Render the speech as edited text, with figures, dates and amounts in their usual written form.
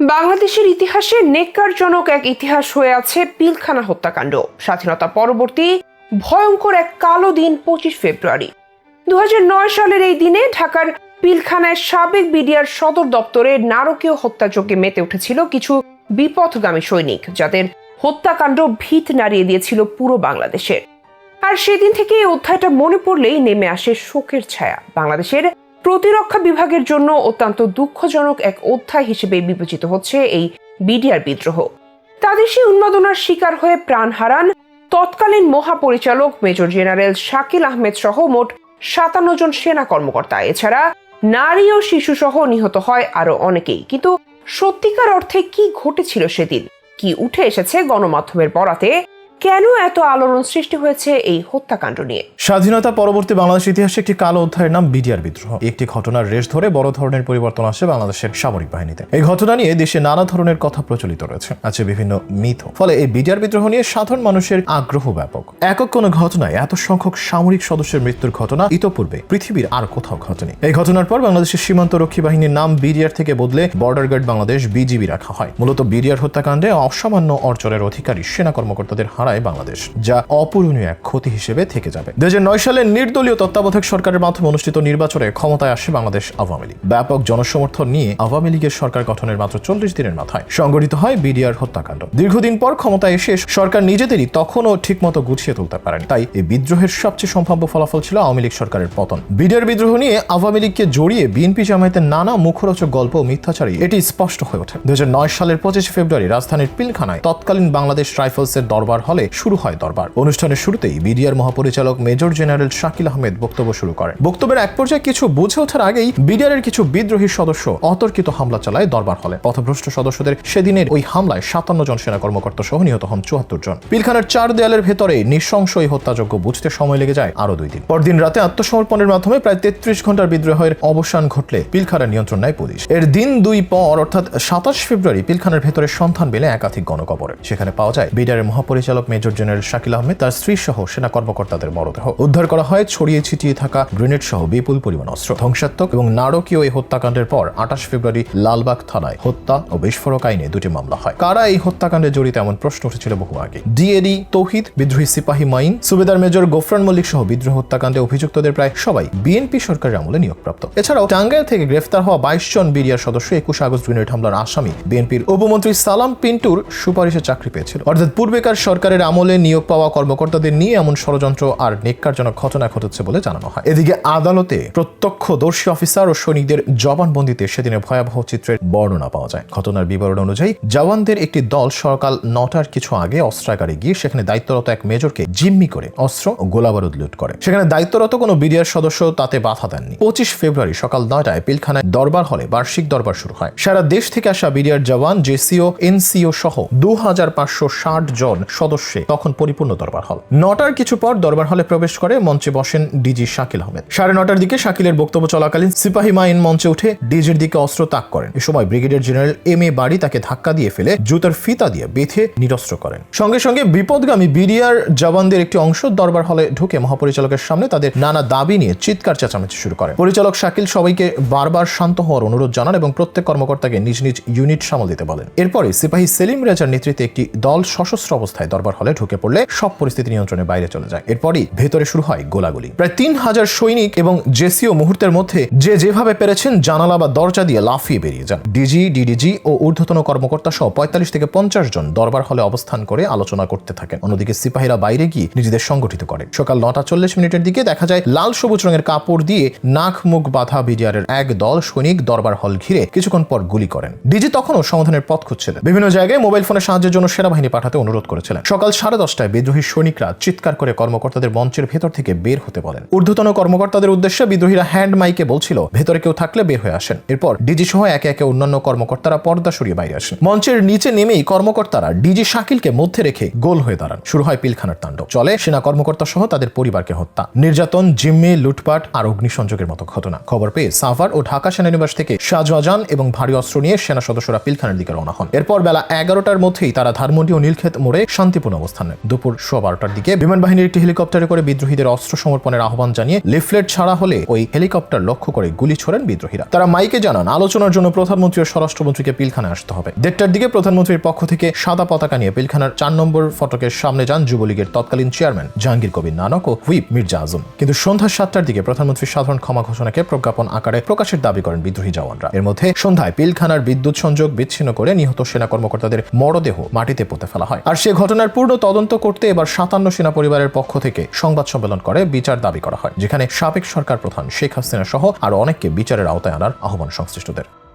বাংলাদেশের ইতিহাসে নেক্কারজনক এক ইতিহাস হয়ে আছে পিলখানা হত্যাকাণ্ড। স্বাধীনতা পরবর্তী ভয়ঙ্কর এক কালো দিন 25 ফেব্রুয়ারি 2009 সালের এই দিনে ঢাকার পিলখানায় সাবেক বিডিআর সদর দপ্তরে নারকীয় হত্যাযজ্ঞে মেতে উঠেছিল কিছু বিপথগামী সৈনিক, যাদের হত্যাকাণ্ড ভিত নাড়িয়ে দিয়েছিল পুরো বাংলাদেশের। আর সেদিন থেকে এই অধ্যায়টা মনে পড়লেই নেমে আসে শোকের ছায়া। বাংলাদেশের প্রতিরক্ষা বিভাগের জন্য অত্যন্ত দুঃখজনক এক অধ্যায় হিসেবে বিবেচিত হচ্ছে এই বিডিআর বিদ্রোহ। তাদের সেই উন্মাদনার শিকার হয়ে প্রাণ হারান তৎকালীন মহাপরিচালক মেজর জেনারেল শাকিল আহমেদ সহ মোট 57 জন সেনা কর্মকর্তা। এছাড়া নারী ও শিশু সহ নিহত হয় আরো অনেকেই। কিন্তু সত্যিকার অর্থে কি ঘটেছিল সেদিন? কি উঠে এসেছে গণমাধ্যমের বরাতে? কেন এত আলোড়ন সৃষ্টি হয়েছে এই হত্যাকাণ্ড নিয়ে? স্বাধীনতা পরবর্তী বাংলাদেশ ইতিহাসে একটি কালো অধ্যায়ের নাম বিডিআর বিদ্রোহ। একটি ঘটনার রেশ ধরে বড় ধরনের পরিবর্তন আসে বাংলাদেশের সামরিক বাহিনীতে। এই ঘটনা নিয়ে দেশে নানা ধরনের কথা প্রচলিত রয়েছে, আছে বিভিন্ন মিথ। ফলে এই বিডিআর বিদ্রোহ নিয়ে সাধারণ মানুষের আগ্রহ ব্যাপক। একক কোনো ঘটনায় এত সংখ্যক সামরিক সদস্যের মৃত্যুর ঘটনা ইতোপূর্বে পৃথিবীর আর কোথাও ঘটেনি। এই ঘটনার পর বাংলাদেশের সীমান্ত রক্ষী বাহিনীর নাম বিডিআর থেকে বদলে বর্ডার গার্ড বাংলাদেশ বিজিবি রাখা হয়। মূলত বিডিআর হত্যাকাণ্ডে অসামান্য অর্জনের অধিকারী সেনা কর্মকর্তাদের হারায় বাংলাদেশ, যা অপূরণীয় এক ক্ষতি হিসেবে থেকে যাবে। 2009 সালে নির্দলীয় তত্ত্বাবধায়ক সরকারের মাধ্যমে অনুষ্ঠিত নির্বাচনে ক্ষমতায় আসে বাংলাদেশ আওয়ামী লীগ। ব্যাপক জনসমর্থন নিয়ে আওয়ামী লীগের সরকার গঠনের মাত্র 40 দিনের মাথায় সংঘটিত হয় বিডিআর হত্যাকাণ্ড। দীর্ঘদিন পর ক্ষমতায় এসে সরকার নিজেদেরই তখনও ঠিকমতো গুছিয়ে তুলতে পারেন। তাই এই বিদ্রোহের সবচেয়ে সম্ভাব্য ফলাফল ছিল আওয়ামী লীগ সরকারের পতন। বিডিআর বিদ্রোহ নিয়ে আওয়ামী লীগকে জড়িয়ে বিএনপি জামায়াতের নানা মুখরোচক গল্প ও মিথ্যাচারী এটি স্পষ্ট হয়ে ওঠে। 2009 সালের 25 ফেব্রুয়ারি রাজধানীর পিলখানায় তৎকালীন বাংলাদেশ রাইফেলসের দরবার হলে শুরু হয় দরবার। অনুষ্ঠানের শুরুতেই বিডিআর মহাপরিচালক মেজর জেনারেল শাকিল আহমেদ বক্তব্য শুরু করেন। বক্তব্যের এক পর্যায়ে কিছু বুঝে ওঠার আগেই বিডিআরের কিছু বিদ্রোহী সদস্য অতর্কিত হামলা চালায় দরবার হলে। পথভ্রষ্ট সদস্যদের সেদিনের ওই হামলায় 57 জন সেনা কর্মকর্তা সহ নিহত হন 74 জন। পিলখানার 4 দেয়ালের ভেতরে নৃশংস এই হত্যাযজ্ঞ বুঝতে সময় লেগে যায় আরো 2 দিন। পরদিন রাতে আত্মসমর্পণের মাধ্যমে প্রায় 33 ঘন্টার বিদ্রোহের অবসান ঘটলে পিলখানার নিয়ন্ত্রণ নেয় পুলিশ। এর দিন 2 পর অর্থাৎ 27 ফেব্রুয়ারি পিলখানার ভেতরে সন্ধান মেলে একাধিক গণকবরের। সেখানে পাওয়া যায় বিডিআরের মহাপরিচালক মেজর জেনারেল শাকিল আহমেদ, তার স্ত্রী সহ সেনা কর্মকর্তাদের মরদেহ। উদ্ধার করা হয় ছড়িয়ে ছিটিয়ে থাকা গ্রেনেড সহ বিপুল পরিমাণ অস্ত্র। ধ্বংসাত্মক এবং নারকীয় এই হত্যাকাণ্ডের পর 28 ফেব্রুয়ারি লালবাগ থানায় হত্যা ও বিস্ফোরক আইনে 2টি মামলা হয়। কারা এই হত্যাকাণ্ডে জড়িত এমন প্রশ্ন উঠেছিল বহু আগে। ডিএডি তৌহিদ, বিদ্রোহী সিপাহী মাইন, সুবেদার মেজর গোফরান মল্লিক সহ বিদ্রোহ হত্যাকাণ্ডে অভিযুক্তদের প্রায় সবাই বিএনপি সরকারের আমলে নিয়োগপ্রাপ্ত। এছাড়াও টাঙ্গাইল থেকে গ্রেফতার হওয়া 22 জন বিডিআর সদস্য 21 আগস্ট গ্রেনেড হামলার আসামি বিএনপির উপমন্ত্রী সালাম পিন্টুর সুপারিশে চাকরি পেয়েছিল। অর্থাৎ পূর্বেকার সরকারের আমলে নিয়োগ পাওয়া কর্মকর্তাদের নিয়ে এমন ষড়যন্ত্র আর নেক্কারজনক ঘটনা ঘটেছে বলে জানানো হয়। এদিকে আদালতে প্রত্যক্ষদর্শী অফিসার ও সৈনিকদের জবানবন্দিতে সেদিনের ভয়াবহ চিত্রের বর্ণনা পাওয়া যায়। ঘটনার বিবরণ অনুযায়ী জওয়ানদের একটি দল সকাল 9টার কিছু আগে অস্ত্রাগারে গিয়ে সেখানে দায়িত্বরত এক মেজরকে জিম্মি করে অস্ত্র ও গোলাবারুদ লুট করে। সেখানে দায়িত্বরত কোনো বিডিআর সদস্য তাতে বাধা দেননি। 25 ফেব্রুয়ারি সকাল 9টায় পিলখানায় দরবার হলে বার্ষিক দরবার শুরু হয়। সারা দেশ থেকে আসা বিডিআর জওয়ান, জেসিও, এনসিও সহ 2560 জন সদস্যে তখন পরিপূর্ণ দরবার হল। 9টার কিছু পর দরবার হলে প্রবেশ করে মঞ্চে বসেন ডিজি শাকিল আহমেদ। 9:30টার দিকে শাকিলের বক্তব্য চলাকালীন সিপাহী মাইন মঞ্চে উঠে ডিজির দিকে অস্ত্র তাক করেন। এ সময় ব্রিগেডিয়ার জেনারেল এম.এ. বাড়ি তাকে ধাক্কা দিয়ে ফেলে জুতার ফিতা দিয়ে বেঁধে নিরস্ত্র করেন। সঙ্গে সঙ্গে বিপদগামী বিডিআর জওয়ানদের একটি অংশ দরবার হলে ঢুকে মহাপরিচালকের সামনে তাদের নানা দাবি নিয়ে চিৎকার চেঁচামেচি শুরু করে। পরিচালক শাকিল সবাইকে বারবার শান্ত হওয়ার অনুরোধ জানান এবং প্রত্যেক কর্মকর্তাকে নিজ নিজ ইউনিট সামাল দিতে বলেন। এরপরে সিপাহী সেলিম রেজার নেতৃত্বে একটি দল সশস্ত্র অবস্থায় দরবার হলে ঢুকে পড়লে সব পরিস্থিতি নিয়ন্ত্রণের বাইরে চলে যায়। এরপরই ভেতরে শুরু হয় গোলাগুলি। প্রায় 3000 সৈনিক এবং জেসিও মুহূর্তের মধ্যে যে যেভাবে পেরেছেন জানালা বা দরজা দিয়ে লাফিয়ে বেরিয়ে যান। ডিজি, ডিডিজি ও ঊর্ধ্বতন কর্মকর্তা সহ 45 থেকে 50 জন দরবার হলে অবস্থান করে আলোচনা করতে থাকেন। অন্যদিকে সিপাহীরা বাইরে গিয়ে নিজেদের সংগঠিত করে। সকাল 9:40 দিকে দেখা যায় লাল সবুজ রঙের কাপড় দিয়ে নাক মুখ বাঁধা বিডিআরের এক দল সৈনিক দরবার হল ঘিরে কিছুক্ষণ পর গুলি করেন। ডিজি তখনও সমাধানের পথ খুঁজছিলেন। বিভিন্ন জায়গায় মোবাইল ফোনের সাহায্যের জন্য সেনাবাহিনী পাঠাতে অনুরোধ করেছিলেন। সকাল 10:30টায় বিদ্রোহী সৈনিকরা চিৎকার করে কর্মকর্তাদের মঞ্চের ভেতর থেকে বের হতে বলেন। ঊর্ধ্বতন কর্মকর্তাদের উদ্দেশ্যে বিদ্রোহীরা হ্যান্ড মাইকে বলছিল, ভেতরে কেউ থাকলে বের হয়ে আসেন। এরপর ডিজি সহ একে একে অন্যান্য কর্মকর্তারা পর্দা সরিয়ে বাইরে আসেন। মঞ্চের নিচে নেমেই কর্মকর্তারা ডিজি শাকিলকে মধ্যে রেখে গোল হয়ে দাঁড়ান। শুরু হয় পিলখানার তাণ্ডব। চলে সেনা কর্মকর্তা সহ তাদের পরিবারকে হত্যা, নির্যাতন, জিম্মি, লুটপাট আর অগ্নিসংযোগের মতো ঘটনা। খবর পেয়ে সাভার ও ঢাকা সেনানিবাস থেকে শাহজাহান এবং ভারী অস্ত্র নিয়ে সেনা সদস্যরা পিলখানার দিকে রওনা হন। এরপর বেলা 11টার মধ্যেই তারা ধানমন্ডি ও নীলক্ষেত মোড়ে শান্তিপূর্ণ অবস্থান নেন। দুপুর 12টার দিকে বিমান বাহিনীর একটি হেলিকপ্টারে করে বিদ্রোহীদের অস্ত্র সমর্পণের আহ্বান জানিয়ে লিফলেট ছাড়া হলে ওই হেলিকপ্টার লক্ষ্য করে গুলি ছোড়েন বিদ্রোহীরা। তারা মাইকে জানান আলোচনার জন্য প্রধানমন্ত্রী ও স্বরাষ্ট্রমন্ত্রীকে পিলখানায় আসতে হবে। 1:30টার দিকে প্রধানমন্ত্রীর পক্ষ থেকে সাদা পতাকা নিয়ে পিলখানার 4 নম্বর ফটকের সামনে যান যুবলীগের তৎকালীন চেয়ারম্যান জাহাঙ্গীর কবির নানক ও হুইপ মির্জা আজম। কিন্তু সন্ধ্যা 7টার দিকে প্রধানমন্ত্রীর সাধারণ ক্ষমা ঘোষণাকে প্রজ্ঞাপন আকারে প্রকাশের দাবি করেন বিদ্রোহী জওয়ানরা। এর মধ্যে সন্ধ্যায় পিলখানার বিদ্যুৎ সংযোগ বিচ্ছিন্ন করে নিহত সেনা কর্মকর্তাদের মরদেহ মাটিতে পুঁতে ফেলা হয়। আর সে ঘটনার পূর্ণ তদন্ত করতে এবার 57 সেনা পরিবারের পক্ষ থেকে সংবাদ সম্মেলন করে বিচার দাবি করা হয়, যেখানে সাবেক সরকার প্রধান শেখ হাসিনা সহ আরো অনেককে বিচারের আওতায় আনার আহ্বান সংশ্লিষ্টদের।